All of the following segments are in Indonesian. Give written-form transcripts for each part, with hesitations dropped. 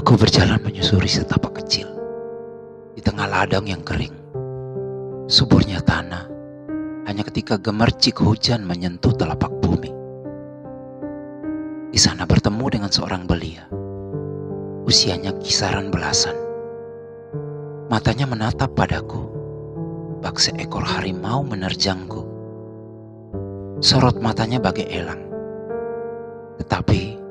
Aku berjalan menyusuri setapak kecil di tengah ladang yang kering. Suburnya tanah hanya ketika gemercik hujan menyentuh telapak bumi. Di sana bertemu dengan seorang belia. Usianya kisaran belasan. Matanya menatap padaku, bak seekor harimau menerjangku. Sorot matanya bagai elang, tetapi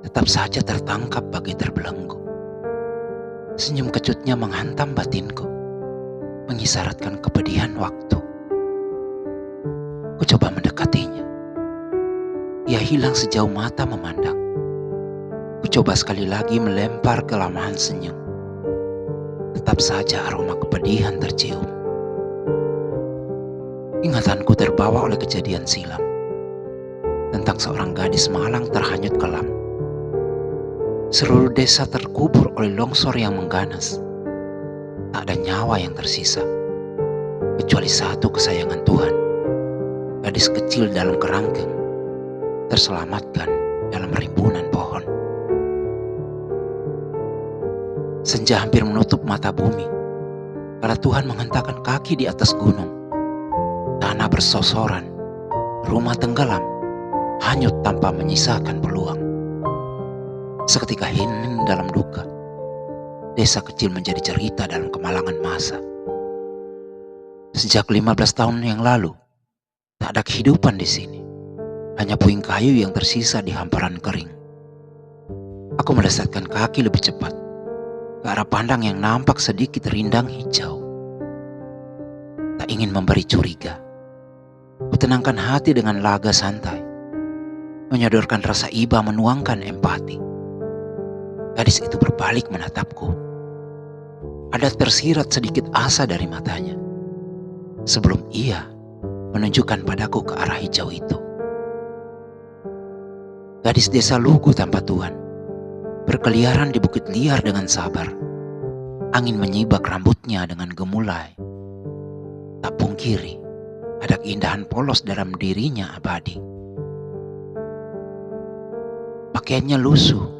tetap saja tertangkap bagai terbelenggu. Senyum kecutnya menghantam batinku, mengisyaratkan kepedihan waktu. Ku coba mendekatinya. Ia hilang sejauh mata memandang. Ku coba sekali lagi melempar kelamahan senyum. Tetap saja aroma kepedihan tercium. Ingatanku terbawa oleh kejadian silam tentang seorang gadis malang terhanyut kelam. Seluruh desa terkubur oleh longsor yang mengganas. Tak ada nyawa yang tersisa, kecuali satu kesayangan Tuhan. Gadis kecil dalam kerangkeng, terselamatkan dalam rimbunan pohon. Senja hampir menutup mata bumi, kala Tuhan menghentakkan kaki di atas gunung. Tanah bersosoran, rumah tenggelam, hanyut tanpa menyisakan peluang. Seketika hening dalam duka, desa kecil menjadi cerita dalam kemalangan masa. Sejak 15 tahun yang lalu, tak ada kehidupan di sini. Hanya puing kayu yang tersisa di hamparan kering. Aku melesatkan kaki lebih cepat ke arah pandang yang nampak sedikit rindang hijau. Tak ingin memberi curiga, kutenangkan hati dengan laga santai, menyodorkan rasa iba, menuangkan empati. Gadis itu berbalik menatapku. Ada tersirat sedikit asa dari matanya sebelum ia menunjukkan padaku ke arah hijau itu. Gadis desa lugu tanpa Tuhan, berkeliaran di bukit liar dengan sabar. Angin menyibak rambutnya dengan gemulai. Tak pungkiri, ada keindahan polos dalam dirinya abadi. Pakaiannya lusuh,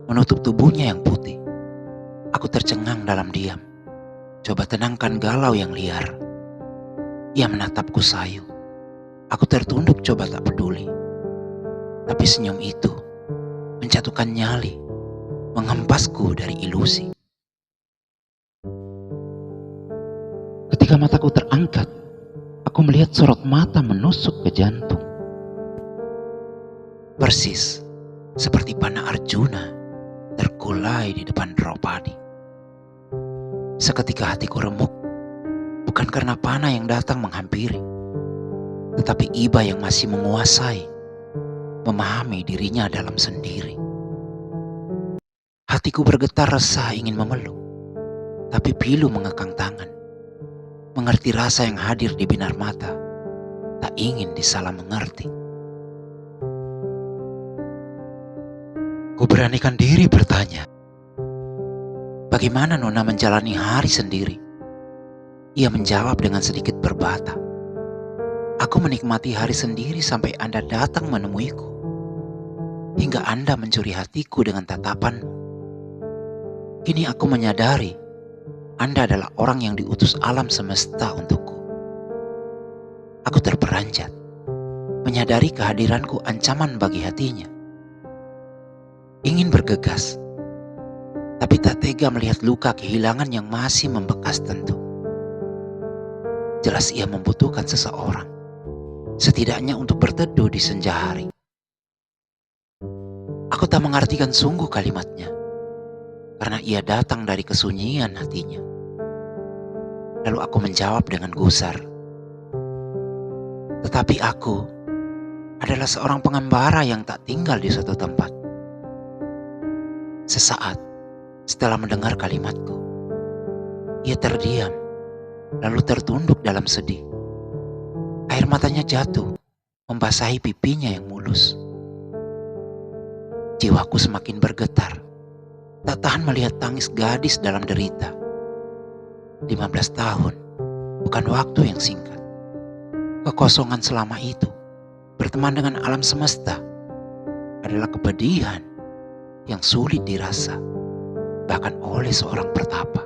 menutup tubuhnya yang putih. Aku tercengang dalam diam, coba tenangkan galau yang liar. Ia menatapku sayu. Aku tertunduk coba tak peduli. Tapi senyum itu menjatuhkan nyali, menghempasku dari ilusi. Ketika mataku terangkat, aku melihat sorot mata menusuk ke jantung. Persis seperti panah Arjuna terkulai di depan Draupadi. Seketika hatiku remuk, bukan karena panah yang datang menghampiri, tetapi iba yang masih menguasai, memahami dirinya dalam sendiri. Hatiku bergetar resah ingin memeluk, tapi pilu mengekang tangan. Mengerti rasa yang hadir di binar mata, tak ingin disalah mengerti. Ku beranikan diri bertanya, bagaimana Nona menjalani hari sendiri? Ia menjawab dengan sedikit berbata, aku menikmati hari sendiri sampai Anda datang menemuiku. Hingga Anda mencuri hatiku dengan tatapanmu. Kini aku menyadari, Anda adalah orang yang diutus alam semesta untukku. Aku terperanjat, menyadari kehadiranku ancaman bagi hatinya. Ingin bergegas, tapi tak tega melihat luka kehilangan yang masih membekas tentu. Jelas ia membutuhkan seseorang, setidaknya untuk berteduh di senja hari. Aku tak mengartikan sungguh kalimatnya, karena ia datang dari kesunyian hatinya. Lalu aku menjawab dengan gusar, tetapi aku adalah seorang pengembara yang tak tinggal di suatu tempat. Sesaat setelah mendengar kalimatku, ia terdiam, lalu tertunduk dalam sedih. Air matanya jatuh, membasahi pipinya yang mulus. Jiwaku semakin bergetar, tak tahan melihat tangis gadis dalam derita. 15 tahun, bukan waktu yang singkat. Kekosongan selama itu, berteman dengan alam semesta, adalah kepedihan yang sulit dirasa. bahkan oleh seorang pertapa.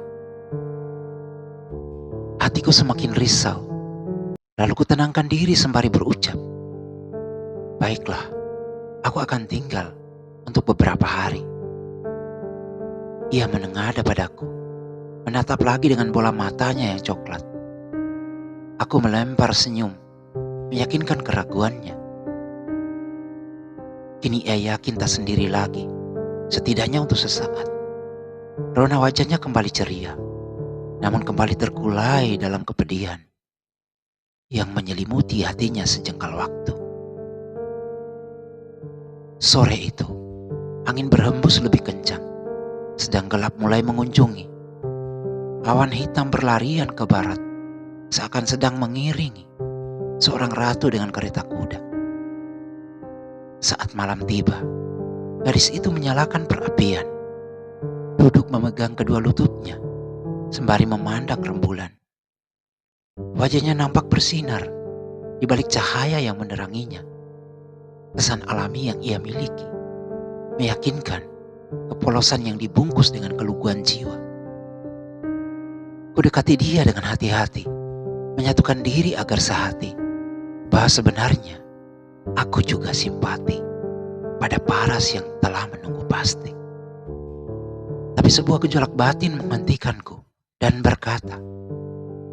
Hatiku semakin risau, lalu kutenangkan diri sembari berucap, "Baiklah, aku akan tinggal untuk beberapa hari." Ia menengadah padaku, menatap lagi dengan bola matanya yang coklat. Aku melempar senyum, meyakinkan keraguannya. Kini ia yakin tak sendiri lagi, setidaknya untuk sesaat. Rona wajahnya kembali ceria, namun kembali terkulai dalam kepedihan yang menyelimuti hatinya sejengkal waktu. Sore itu, angin berhembus lebih kencang, sedang gelap mulai mengunjungi. Awan hitam berlarian ke barat, seakan sedang mengiringi seorang ratu dengan kereta kuda. Saat malam tiba, gadis itu menyalakan perapian, duduk memegang kedua lututnya, sembari memandang rembulan. Wajahnya nampak bersinar di balik cahaya yang meneranginya. Kesan alami yang ia miliki meyakinkan kepolosan yang dibungkus dengan keluguan jiwa. Kudekati dia dengan hati-hati, menyatukan diri agar sehati, bahwa sebenarnya aku juga simpati pada paras yang telah menunggu pasti. Tapi sebuah gejolak batin menghentikanku dan berkata,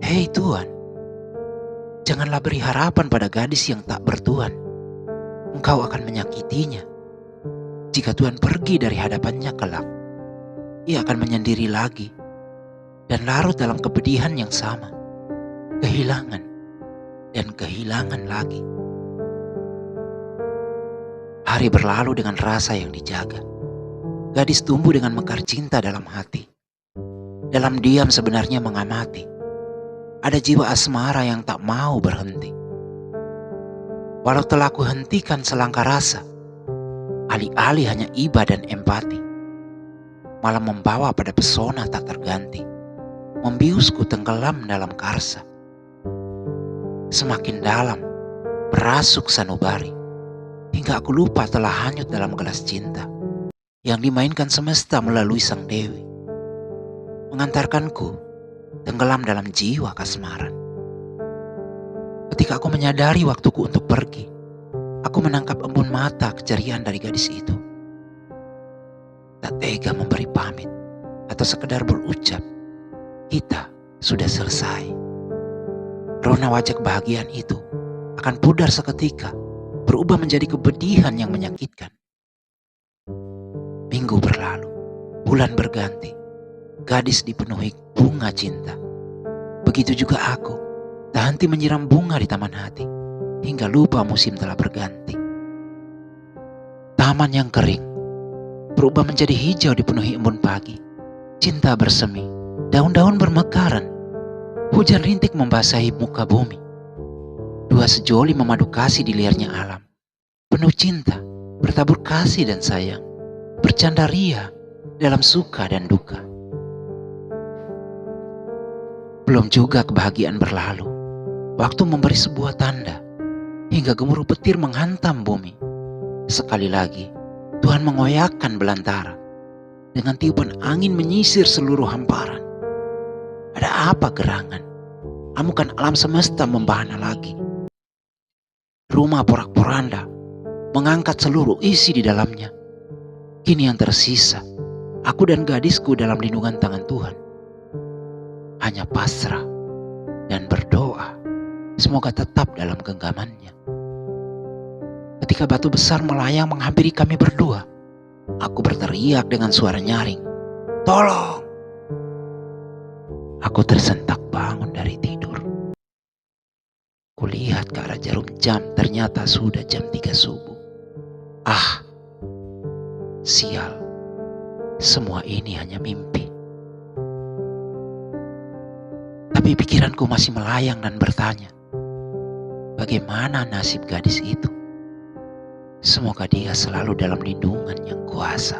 "Hei Tuan, janganlah beri harapan pada gadis yang tak bertuan. Engkau akan menyakitinya. Jika Tuhan pergi dari hadapannya kelak, ia akan menyendiri lagi dan larut dalam kepedihan yang sama. Kehilangan dan kehilangan lagi." Hari berlalu dengan rasa yang dijaga. Gadis tumbuh dengan mekar cinta dalam hati. Dalam diam sebenarnya mengamati. Ada jiwa asmara yang tak mau berhenti. Walau telah kuhentikan selangkah rasa, alih-alih hanya iba dan empati, malah membawa pada pesona tak terganti, membiusku tenggelam dalam karsa. Semakin dalam, merasuk sanubari, hingga aku lupa telah hanyut dalam gelas cinta yang dimainkan semesta melalui sang dewi, mengantarkanku tenggelam dalam jiwa kasmaran. Ketika aku menyadari waktuku untuk pergi, aku menangkap embun mata keceriaan dari gadis itu. Tak tega memberi pamit atau sekedar berucap, "Kita sudah selesai." Rona wajah kebahagiaan itu akan pudar seketika, berubah menjadi kepedihan yang menyakitkan. Minggu berlalu, bulan berganti, gadis dipenuhi bunga cinta. Begitu juga aku, tak henti menyiram bunga di taman hati, hingga lupa musim telah berganti. Taman yang kering berubah menjadi hijau dipenuhi embun pagi. Cinta bersemi, daun-daun bermekaran, hujan rintik membasahi muka bumi. Dua sejoli memadu kasih di liarnya alam, penuh cinta, bertabur kasih dan sayang, bercanda ria dalam suka dan duka. Belum juga kebahagiaan berlalu, waktu memberi sebuah tanda, hingga gemuruh petir menghantam bumi. Sekali lagi, Tuhan mengoyakkan belantara, dengan tiupan angin menyisir seluruh hamparan. Ada apa gerangan? Amukan alam semesta membahana lagi. Rumah porak-poranda mengangkat seluruh isi di dalamnya. Kini yang tersisa, aku dan gadisku dalam lindungan tangan Tuhan. Hanya pasrah dan berdoa, semoga tetap dalam genggamannya. Ketika batu besar melayang menghampiri kami berdua, aku berteriak dengan suara nyaring, "Tolong!" Aku tersentak bangun dari tidur. Kulihat ke arah jarum jam, ternyata sudah jam 3 subuh. Ah, sial, semua ini hanya mimpi. Tapi pikiranku masih melayang dan bertanya, bagaimana nasib gadis itu? Semoga dia selalu dalam lindungan yang kuasa.